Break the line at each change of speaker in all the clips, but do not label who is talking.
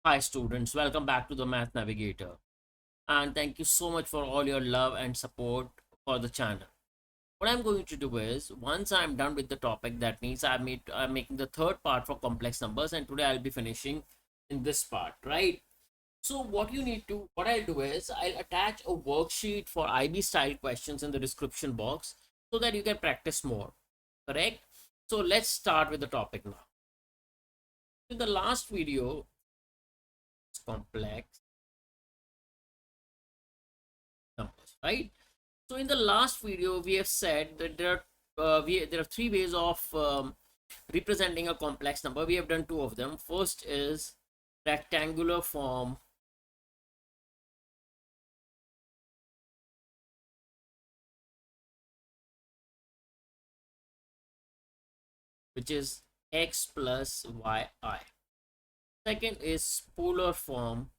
Hi students, welcome back to the Math Navigator and thank you so much for all your love and support for the channel. What I'm going to do is once I'm done with the topic, that means I'm making the third part for complex numbers, and today I'll be finishing in this part, right? So what I'll do is I'll attach a worksheet for IB style questions in the description box so that you can practice more, correct? So let's start with the topic now. In the last video, it's complex numbers, right? So in the last video, we have said that there are three ways of representing a complex number. We have done two of them. First is rectangular form, which is x plus yi. Second is polar form,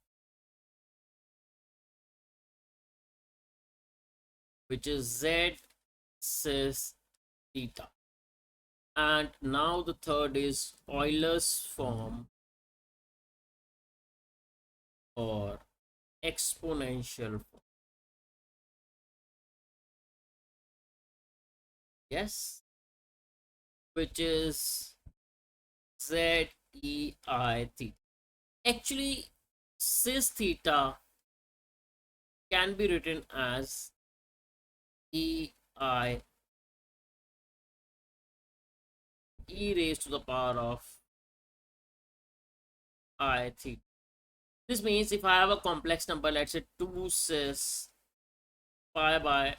which is z cis theta. And now the third is Euler's form or exponential form. Yes, which is z e I theta. Actually, cis theta can be written as e I e raised to the power of I theta. This means if I have a complex number, let's say 2 cis pi by,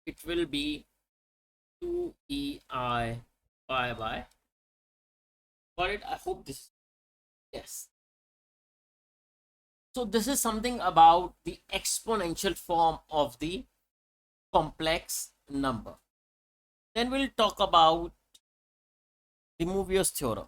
it will be 2 e I pi by. Got it? I hope this. Yes. So this is something about the exponential form of the complex number. Then we'll talk about De Moivre's theorem.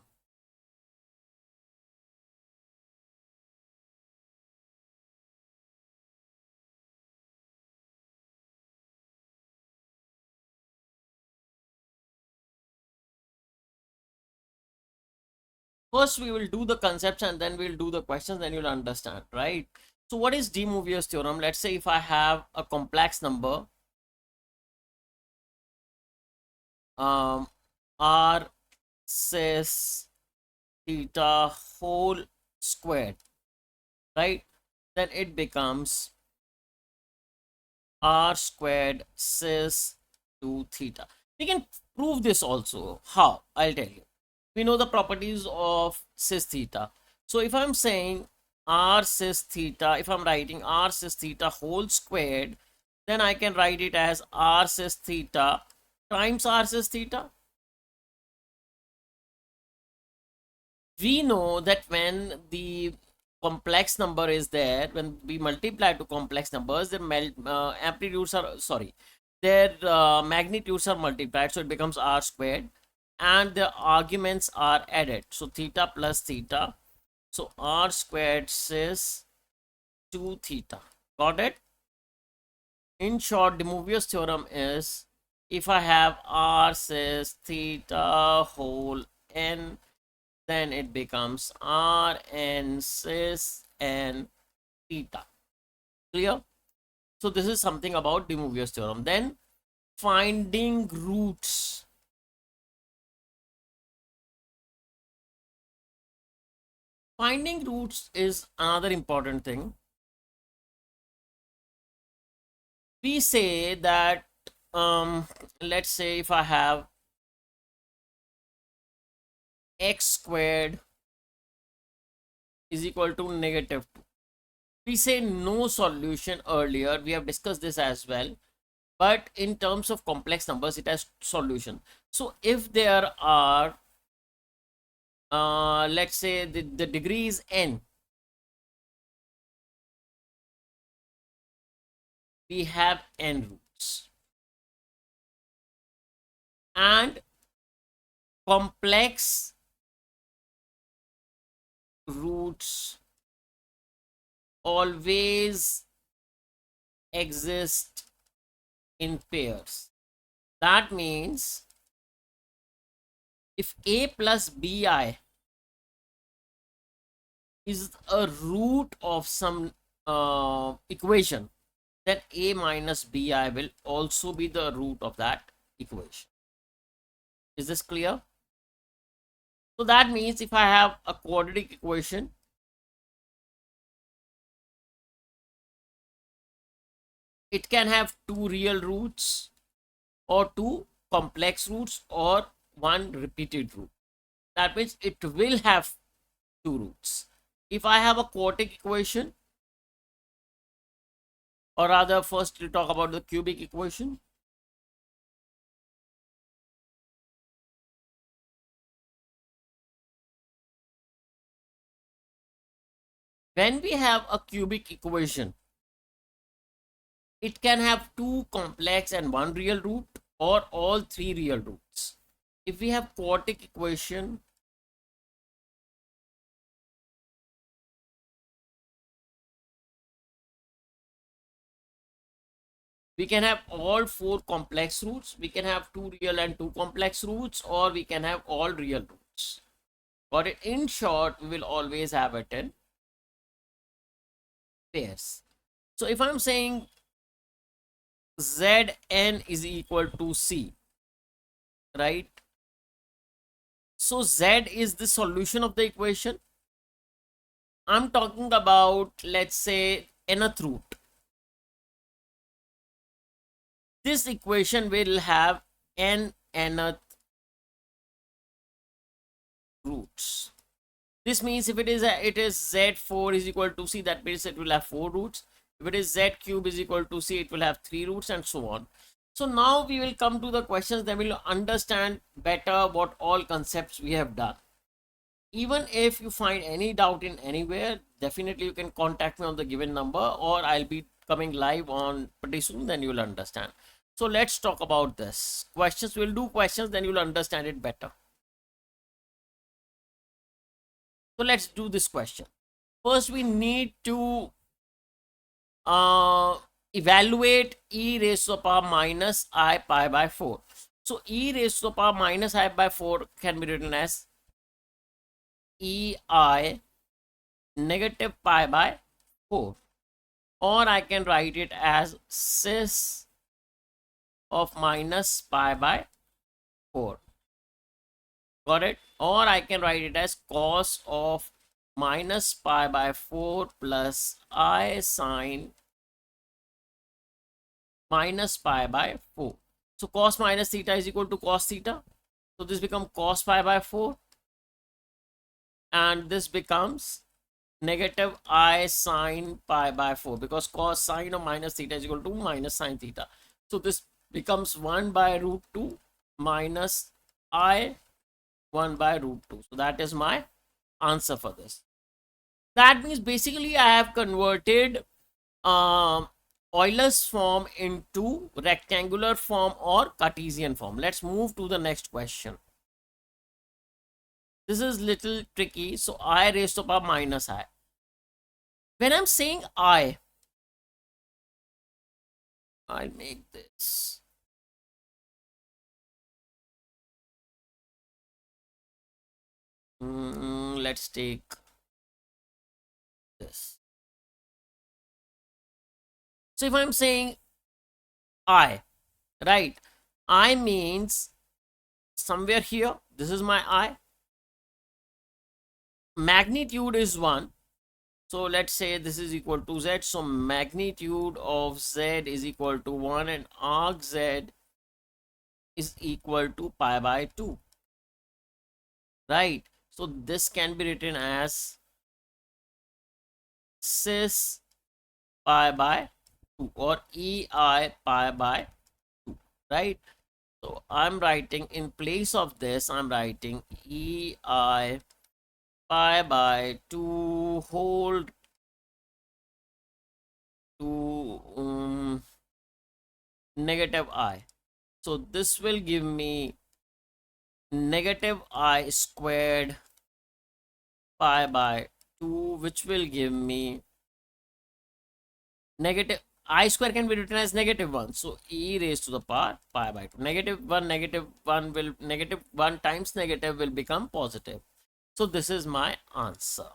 First, we will do the concepts and then we'll do the questions, then you'll understand, right? So, what is De Moivre's theorem? Let's say if I have a complex number, um, r cis theta whole squared, right? Then it becomes r squared cis 2 theta. We can prove this also. How? I'll tell you. We know the properties of cis theta. So if I'm saying r cis theta, if I'm writing r cis theta whole squared, then I can write it as r cis theta times r cis theta. We know that when the complex number is there, when we multiply to complex numbers, their amplitudes are, sorry, their magnitudes are multiplied, so it becomes r squared, and the arguments are added, so theta plus theta, so r squared cis 2 theta. Got it? In short, De Moivre's theorem is if I have r cis theta whole n, then it becomes r n cis n theta. Clear? So this is something about De Moivre's theorem. Then finding roots. Finding roots is another important thing. We say that let's say if I have x squared is equal to negative 2. We say no solution earlier. We have discussed this as well. But in terms of complex numbers, it has solution. So if there are, let's say the degree is n, we have n roots. And complex roots always exist in pairs. That means if a plus bi is a root of some equation, then a minus bi will also be the root of that equation. Is this clear? So that means if I have a quadratic equation, it can have two real roots or two complex roots or one repeated root. That means it will have two roots. If I have a quadratic equation, or rather first we'll talk about the cubic equation. When we have a cubic equation, it can have two complex and one real root or all three real roots. If we have quadratic equation, we can have all four complex roots, we can have two real and two complex roots, or we can have all real roots. Got it? In short, we will always have it in pairs. So if I'm saying Zn is equal to C, right? So Z is the solution of the equation. I'm talking about, let's say, nth root. This equation will have nth roots. This means if it is Z4 is equal to C, that means it will have 4 roots. If it is Z cube is equal to C, it will have 3 roots and so on. So now we will come to the questions that will understand better what all concepts we have done. Even if you find any doubt in anywhere, definitely you can contact me on the given number, or I'll be coming live on pretty soon, then you will understand. So let's talk about this. Questions, we'll do questions, then you'll understand it better. So let's do this question. First, we need to evaluate e raised to the power minus I pi by 4. So e raised to the power minus I by 4 can be written as ei negative pi by 4, or I can write it as cis of minus pi by 4. Got it? Or I can write it as cos of minus pi by 4 plus I sine minus pi by 4. So cos minus theta is equal to cos theta. So this becomes cos pi by 4. And this becomes negative I sine pi by 4, because cos sine of minus theta is equal to minus sine theta. So this becomes 1 by root 2 minus I 1 by root 2. So that is my answer for this. That means basically I have converted Euler's form into rectangular form or Cartesian form. Let's move to the next question. This is little tricky. So I raised to power minus I. When I'm saying I'll make this. Let's take this. So if I'm saying I, right, I means somewhere here, this is my I. Magnitude is 1. So let's say this is equal to Z. So magnitude of Z is equal to 1 and arc Z is equal to pi by 2. Right. So this can be written as cis pi by 2 or EI pi by 2. Right. So I'm writing in place of this, I'm writing EI pi by 2 whole to negative I. So this will give me negative I squared pi by 2, which will give me negative I square can be written as negative 1. So e raised to the power pi by 2. Negative 1 will negative 1 times negative will become positive. So this is my answer.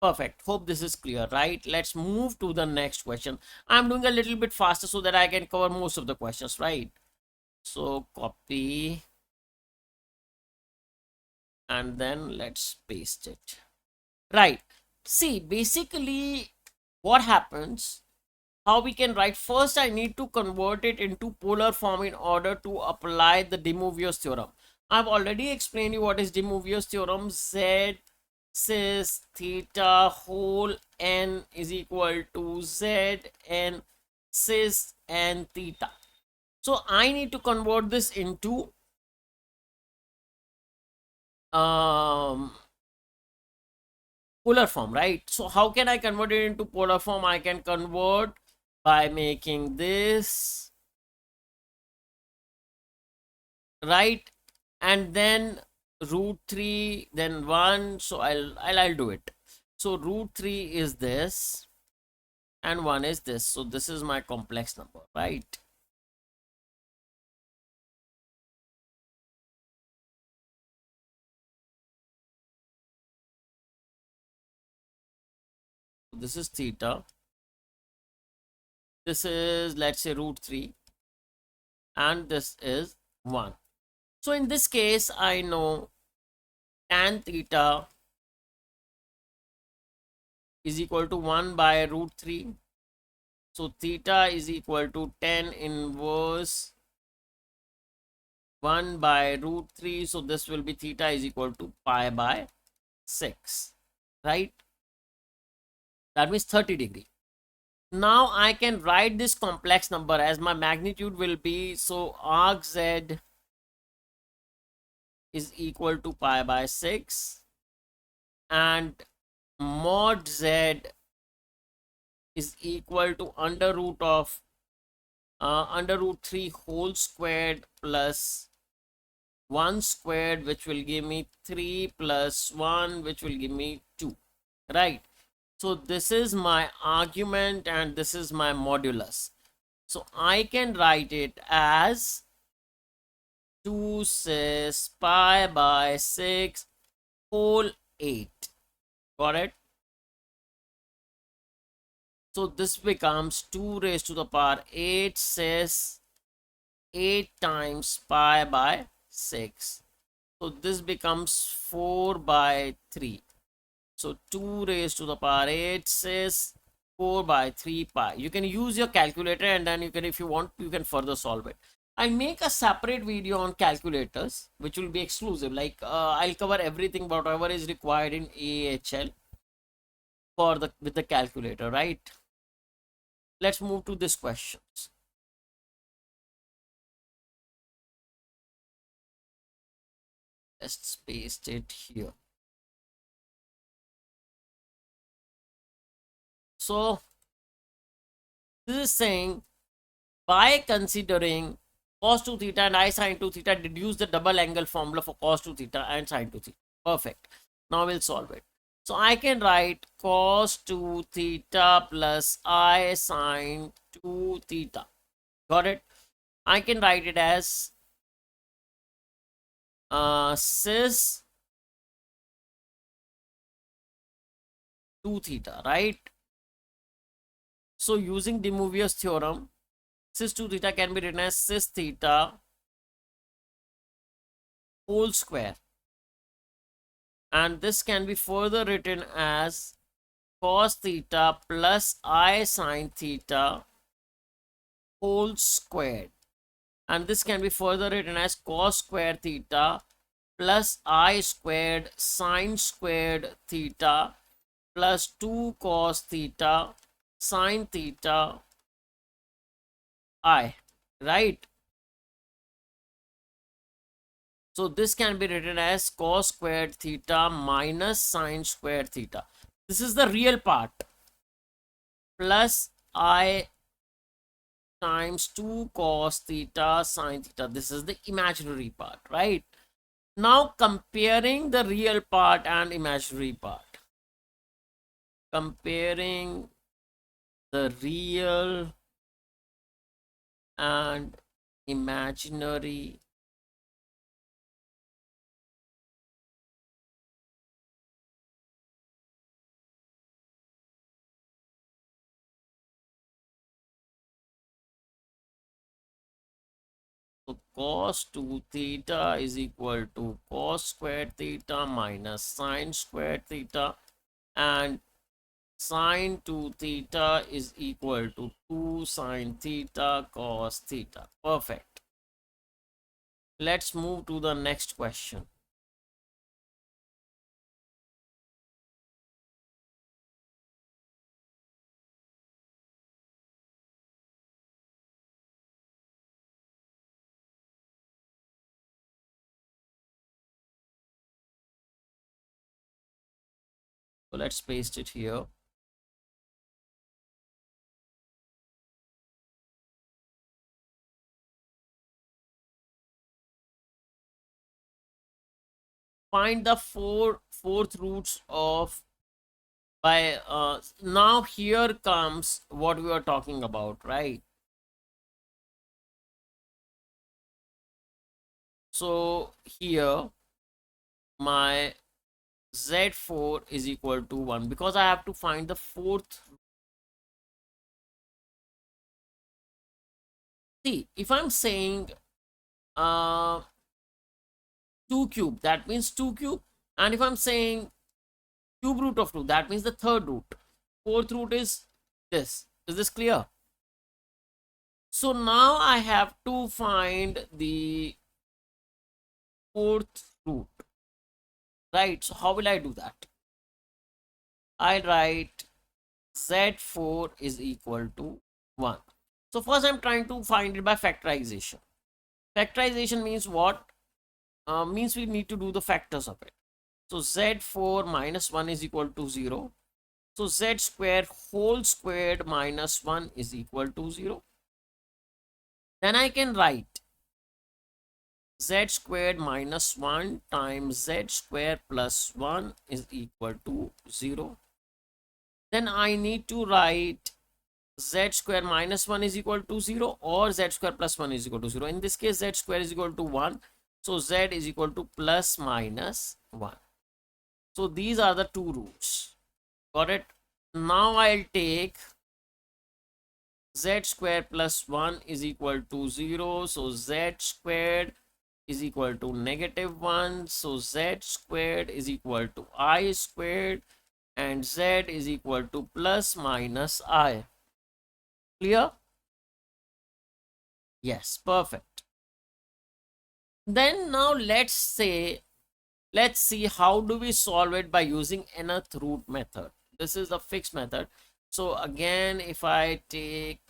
Perfect. Hope this is clear, right? Let's move to the next question. I'm doing a little bit faster so that I can cover most of the questions, right? So copy and then let's paste it. Right. See, basically what happens, how we can write, first I need to convert it into polar form in order to apply the De Moivre's theorem. I've already explained you what is De Moivre's theorem. Z cis theta whole n is equal to z n cis n theta. So I need to convert this into polar form, right? So how can I convert it into polar form? I can convert by making this, right, and then root 3, then 1. So I'll do it. So root 3 is this and 1 is this. So this is my complex number, right? This is theta. This is, let's say, root 3 and this is 1. So in this case, I know tan theta is equal to 1 by root 3. So theta is equal to 10 inverse 1 by root 3. So this will be theta is equal to pi by 6, right? That means 30 degree. Now I can write this complex number as my magnitude will be, so arc z is equal to pi by 6 and mod z is equal to under root of under root 3 whole squared plus 1 squared, which will give me 3 plus 1, which will give me 2, right? So this is my argument and this is my modulus. So I can write it as 2 cis pi by 6 whole 8. Got it? So this becomes 2 raised to the power 8 cis 8 times pi by 6. So this becomes 4 by 3. So 2 raised to the power 8 says 4 by 3 pi. You can use your calculator and then you can, if you want, you can further solve it. I make a separate video on calculators, which will be exclusive. Like I'll cover everything, whatever is required in AHL for the with the calculator, right? Let's move to this questions. Let's paste it here. So this is saying, by considering cos 2 theta and I sin 2 theta, deduce the double angle formula for cos 2 theta and sin 2 theta. Perfect. Now we'll solve it. So I can write cos 2 theta plus I sin 2 theta. Got it? I can write it as cis 2 theta, right? So using De Moivre's theorem, cis 2 theta can be written as cis theta whole square. And this can be further written as cos theta plus I sin theta whole squared. And this can be further written as cos square theta plus I squared sin squared theta plus 2 cos theta sin theta I, right? So this can be written as cos squared theta minus sin squared theta. This is the real part plus I times 2 cos theta sin theta. This is the imaginary part, right? Now comparing the real part and imaginary part. Comparing the real and imaginary cos 2 theta is equal to cos squared theta minus sine squared theta, and sine 2 theta is equal to 2 sine theta cos theta. Perfect. Let's move to the next question. So let's paste it here. Find the fourth roots of by now here comes what we are talking about, right? So here my z4 is equal to 1 because I have to find the fourth. See, if I'm saying 2 cube, that means 2 cube, and if I'm saying cube root of 2, that means the third root. Fourth root is this. Is this clear? So now I have to find the fourth root, right? So how will I do that? I write z4 is equal to 1. So first I'm trying to find it by factorization. Factorization means what? Means we need to do the factors of it. So z4 minus 1 is equal to 0. So z squared whole squared minus 1 is equal to 0. Then I can write z squared minus 1 times z squared plus 1 is equal to 0. Then I need to write z square minus 1 is equal to 0 or z square plus 1 is equal to 0. In this case, z square is equal to 1. So z is equal to plus minus 1. So these are the two roots. Got it? Now I'll take z square plus 1 is equal to 0. So z squared is equal to negative 1. So z squared is equal to I squared, and z is equal to plus minus I. Clear? Yes, perfect. Then now let's see how do we solve it by using nth root method. This is the fixed method. So again, if I take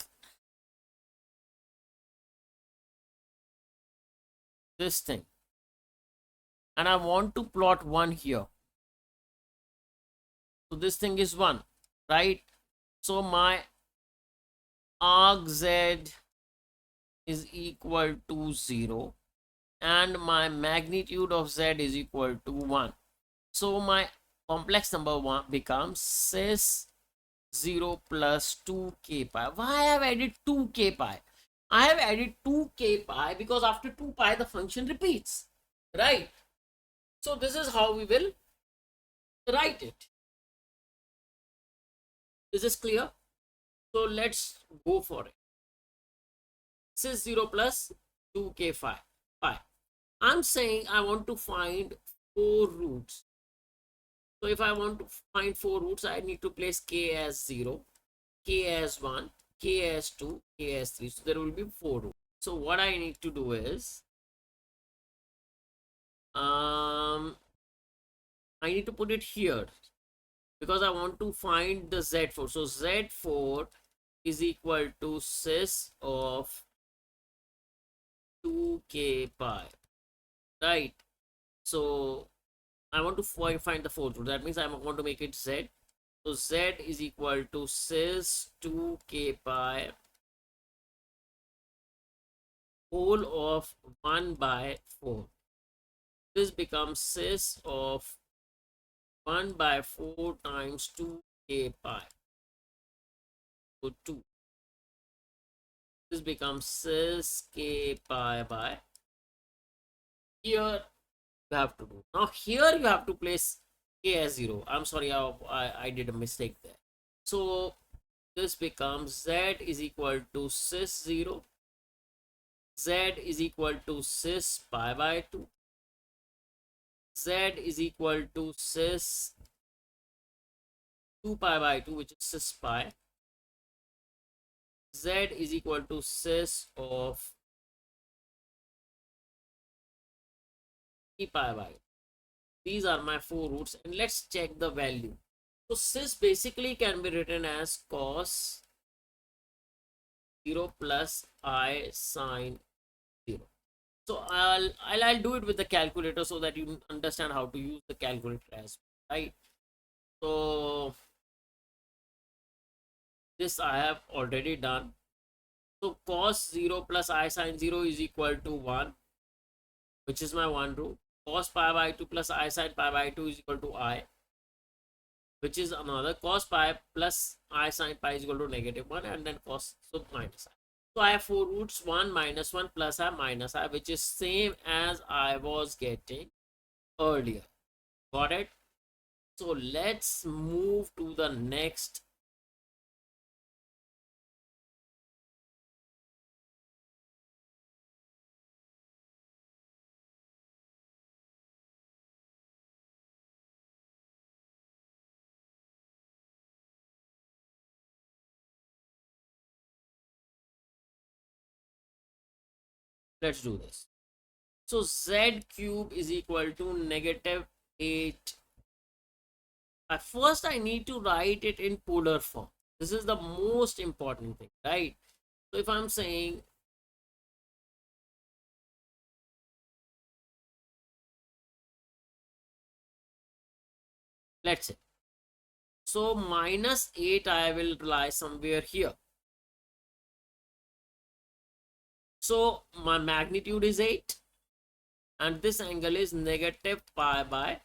this thing and I want to plot 1 here, so this thing is 1, right? So my arc z is equal to 0 and my magnitude of z is equal to 1. So my complex number 1 becomes cis 0 plus 2k pi. Why I have added 2k pi? I have added 2k pi because after 2 pi the function repeats, right? So this is how we will write it. Is this clear? So let's go for it. Cis 0 plus 2k pi. I'm saying I want to find 4 roots. So if I want to find 4 roots, I need to place k as 0, k as 1, k as 2, k as 3. So there will be 4 roots. So what I need to do is, I need to put it here because I want to find the z4. So z4 is equal to cis of 2k pi, right? So I want to find the fourth root. That means I want to make it z. So z is equal to cis 2k pi whole of 1 by 4. This becomes cis of 1 by 4 times 2k pi. So 2. This becomes cis k pi by. Here you have to do. Now here you have to place k as 0. I'm sorry, I did a mistake there. So this becomes z is equal to cis 0 Z is equal to cis pi by 2. Z is equal to cis 2 pi by 2, which is cis pi. Z is equal to cis of 3 pi by 2. These are my four roots, and let's check the value. So cis basically can be written as cos 0 plus I sine 0. So I'll do it with the calculator so that you understand how to use the calculator as well, right? So this I have already done. So cos 0 plus I sine 0 is equal to 1, which is my one root. Cos pi by 2 plus I sine pi by 2 is equal to I, which is another. Cos pi plus I sine pi is equal to -1, and then cos, so minus I. So I have four roots, 1 minus 1 plus I minus I, which is same as I was getting earlier. Got it? So let's move to the next. Let's do this. So z cube is equal to -8. At first, I need to write it in polar form. This is the most important thing, right? So if I'm saying let's say, so -8 I will lie somewhere here. So my magnitude is 8 and this angle is -pi by,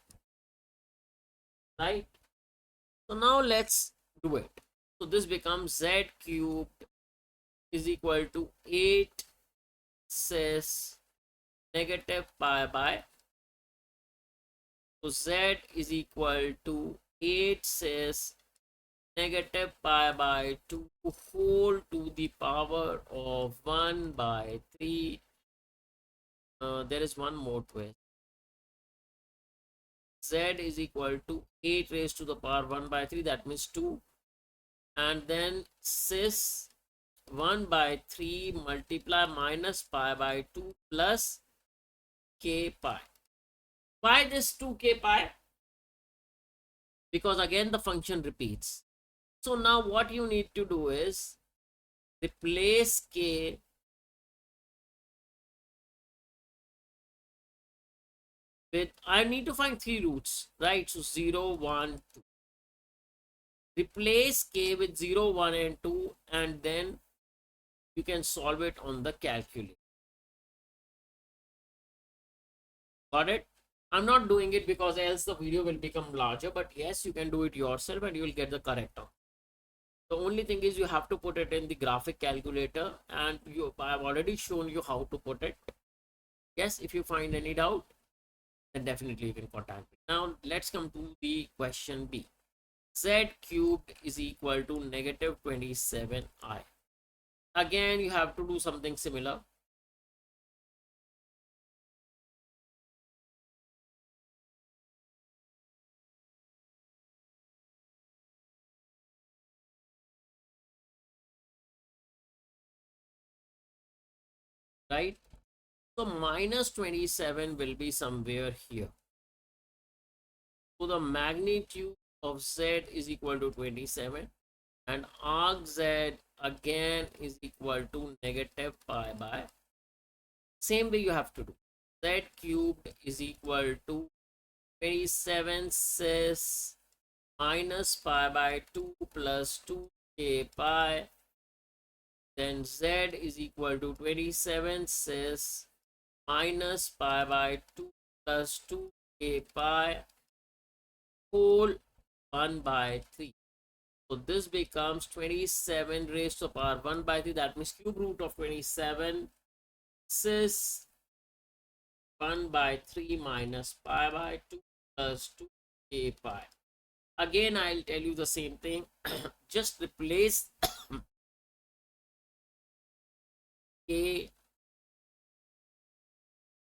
right? So now let's do it. So this becomes z cubed is equal to 8 cis -pi by. So z is equal to 8 cis -pi by 2 whole to the power of 1 by 3. There is one more twist. Z is equal to 8 raised to the power 1 by 3, that means 2. And then cis 1 by 3 multiply minus pi by 2 plus k pi. Why this 2k pi? Because again the function repeats. So now what you need to do is replace k with, I need to find three roots, right? So 0, 1, 2. Replace k with 0, 1 and 2, and then you can solve it on the calculator. Got it? I'm not doing it because else the video will become larger, but yes, you can do it yourself and you will get the correct answer. The only thing is you have to put it in the graphic calculator, and I've already shown you how to put it. Yes, if you find any doubt, then definitely you can contact me. Now let's come to the question B. Z cubed is equal to -27i. Again, you have to do something similar. Right? So -27 will be somewhere here. So the magnitude of Z is equal to 27, and arc Z again is equal to -pi by. Same way you have to do. Z cubed is equal to 27 cis minus pi by 2 plus 2k pi. Then Z is equal to 27 cis minus pi by 2 plus 2k pi whole 1 by 3. So this becomes 27 raised to the power 1 by 3. That means cube root of 27 cis 1 by 3 minus pi by 2 plus 2k pi. Again, I'll tell you the same thing. Just replace k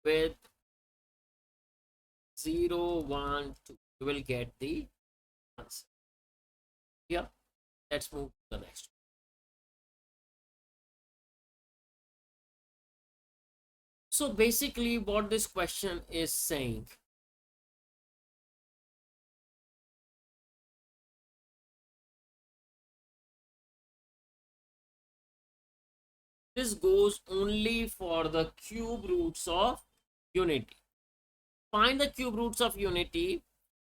with 0, 1, 2. You will get the answer. Yeah, let's move to the next one. So basically, what this question is saying, this goes only for the cube roots of unity. Find the cube roots of unity.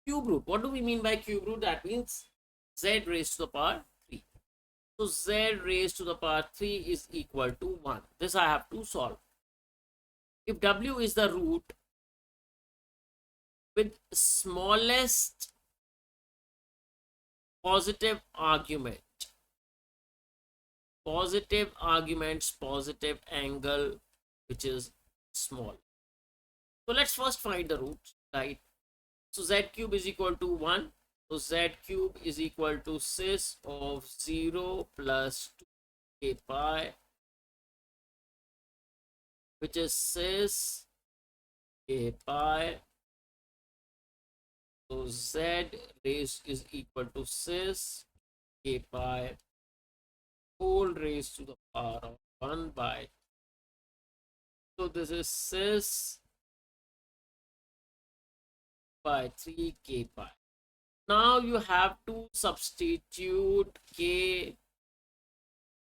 Cube root, what do we mean by cube root? That means z raised to the power 3. So z raised to the power 3 is equal to 1. This I have to solve. If w is the root with smallest positive arguments, positive angle, which is small. So let's first find the roots, right? So z cube is equal to 1. So z cube is equal to cis of 0 plus 2k pi, which is cis k pi. So z raised is equal to cis k pi whole raised to the power of 1 by. So this is cis by 3k pi. Now you have to substitute k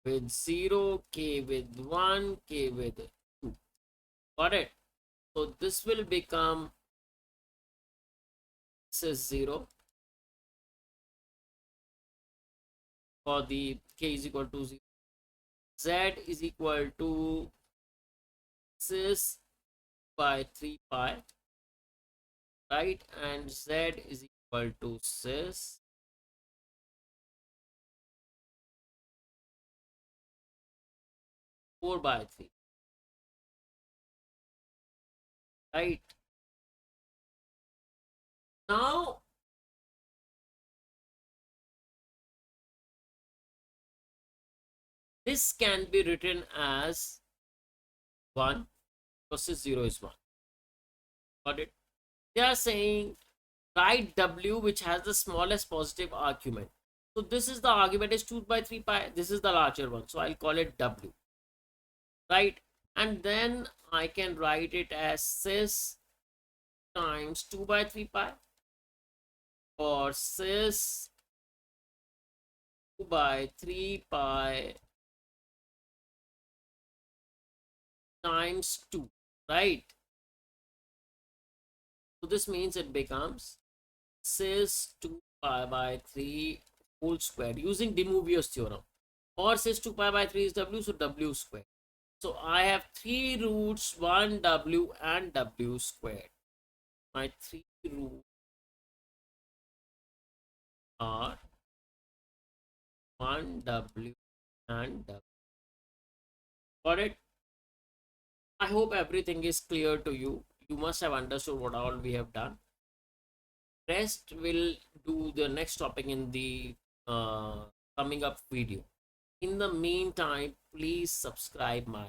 with 0, k with 1, k with 2. Got it? So this will become cis 0 for the k is equal to 0. Z is equal to cis by 3 pi, right? And z is equal to cis four by 3, right? Now this can be written as 1 versus 0 is 1. Got it? They are saying write w which has the smallest positive argument. So this is the argument is 2 by 3 pi. This is the larger one. So I'll call it w. Right? And then I can write it as cis times 2 by 3 pi, or cis 2 by 3 pi times 2, right? So this means it becomes cis 2 pi by 3 whole squared using de Moivre's theorem, or cis 2 pi by 3 is w, so w squared. So I have 3 roots, 1 w and w squared. My 3 roots are 1 w and w. Got it? I hope everything is clear to you. You must have understood what all we have done. Rest will do the next topic in the coming up video. In the meantime, please subscribe my